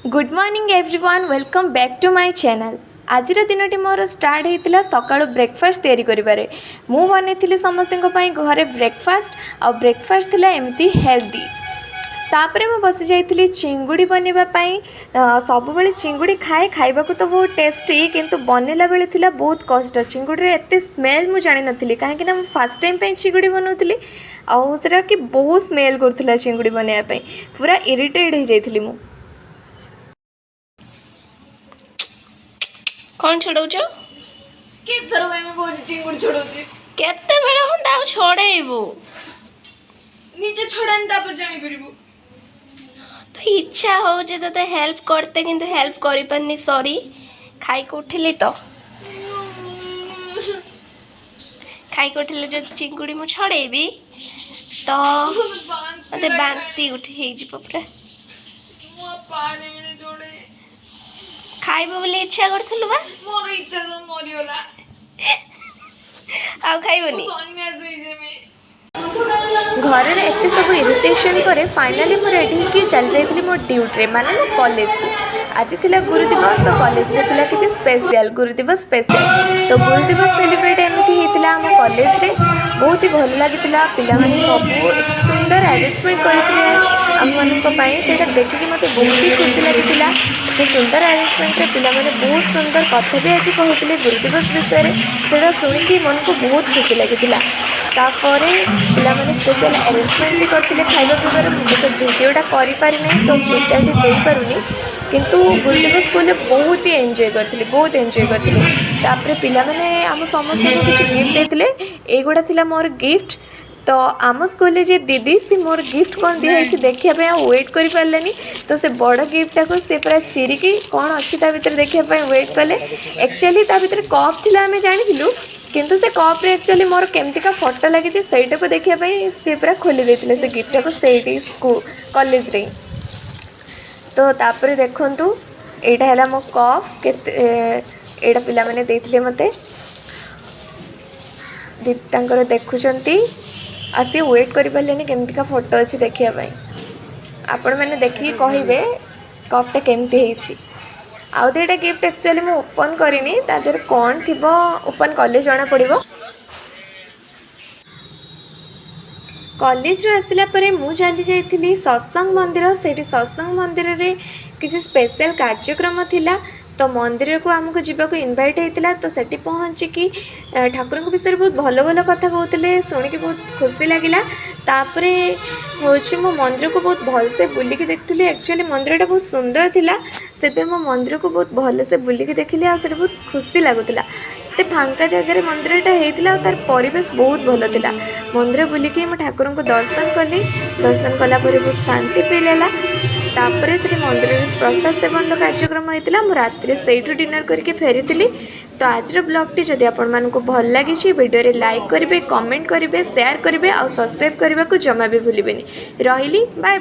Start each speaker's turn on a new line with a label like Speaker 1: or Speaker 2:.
Speaker 1: Good morning everyone welcome back to my channel. आज दिन मोर start होता सका ब्रेकफास्ट तैयारी करिबारे। मु बनी समस्त घरे ब्रेकफास्ट आ ब्रेकफास्ट थिला एमती हेल्दी। तापरे मैं बसी जाइली चिंगुड़ी बनवाई। सब बेले चिंगुड़ी खाए खाइबा तो बहुत टेस्टी किंतु बनला बेले थिला बहुत कष्ट। चिंगुड़ी एत स्मेल मुझे जानी नी कहीं फर्स्ट टाइम चिंगुड़ी बनाऊली आउटा कि बहुत स्मेल करूला चिंगुड़ी बनवाई पूरा इरिटेट हो जाइली मु।
Speaker 2: कौन छड़ाऊ
Speaker 1: चिंगुड़ी छड़ाऊँ
Speaker 2: केते बेला हम छड़ेबू
Speaker 1: निजे छड़ानी तापर जानी करिवो।
Speaker 2: तो इच्छा हो जे तो हेल्प करते किंतु हेल्प करि पानी सॉरी खाई को उठिली तो खाई को उठिले जो चिंगुड़ी मु छड़ेबी तो मते बांती उठी हे जी पपरा खाइबो बोली इच्छा करथलु बा
Speaker 1: मोर इच्छा तो मरियोला
Speaker 2: आ खाइबोनी
Speaker 1: सन्यास होई जेमे घर एत सब इरिटेशन पर फाइनाली मुझे रेडी कि चल जाइली मो ड्यूटी माने मो कॉलेज को। आज थिला गुरु दिवस तो कॉलेज रे थिला किछि स्पेशल गुरु दिवस स्पेशल तो गुरु दिवस सेलिब्रेट एमती होता आम कॉलेज रे बहुत ही भल लगी पिला माने सब एक सुंदर अरेंजमेंट करते आम मानी से देखिए मत बहुत ही खुशी लगी। तो सुंदर अरेंजमेंट रे पिला माने बहुत सुंदर कथा भी आज कहते गुरु दिवस विषय से शुणिकी मन को बहुत खुशी लगी। तापर पे स्पेशल अरेंजमेंट भी करते खाଇବା पिबार मुझे भिडियोटा करें तो क्लिपटा भी दे पारूनी किंतु गुरु दिवस स्कूल बहुत ही एंजॉय करते बहुत एंजॉय करते। तापर पिलामाने आम समस्त को किसी गिफ्ट देते एगुड़ा थिला मोर गिफ्ट। तो आम स्कूल जे दीदी सी मोर गिफ्ट कौन दिखाई देखापी वेट कर पारे तो से बड़ गिफ्टा को सी पूरा चिरिकी कौन अच्छी भर देखापी वेट कले। एक्चुअली ता भर कप थी आम जानी किंतु से कप रे एक्चुअली मोर केमतिका फोटो लगी सेटा को देखापी सी पूरा खोली देते से गिफ्टा को से कॉलेज रे। तो तापर देखु यहाँ है मो कप के पिला माने देथिले मते दीदी देखुंट आसी वेट कर पारे केमतिका फोटो अच्छी देखापी आपण मैंने देखिए कहे कपटा केमती आउ दुईटा गिफ्ट एक्चुअली मैं ओपन करनी तादर कौन थी ओपन कले जना पड़ो। कॉलेज आसला मुझे चली जाइली सत्संग मंदिर से सत्संग मंदिर रे किसी स्पेशल कार्यक्रम थिला तो मंदिर को आमको जावाक इनवाइट होता तो सेठी पहुँचिकी ठाकुर विषय बहुत भल भल कथा कहते शुणिकी बहुत खुशी लगिला। तापर हूँ मो मंदिर को बहुत भलसे बुलिकी देखी एक्चुअली मंदिरटा बहुत सुंदर थिला से मो मंदिर को बहुत भलसे बुलिकी देखिली आ बहुत खुशी लगुला। तो फांका जगह मंदिरटा होता तार परिवेश बहुत भल था मंदिर बुलिकी मो ठाकुर को दर्शन कली दर्शन कलापर बहुत शांति फील है। तापर से मंदिर प्रसाद सेवन कार्यक्रम होता मुझे रात्रि से डिनर करके फेरी। तो आज ब्लॉगटी जदि आपको भल लगी वीडियो लाइक करेंगे कमेंट करेंगे शेयर करेंगे और सब्सक्राइब करने को जमा भी भूलें। रही बाय बाय।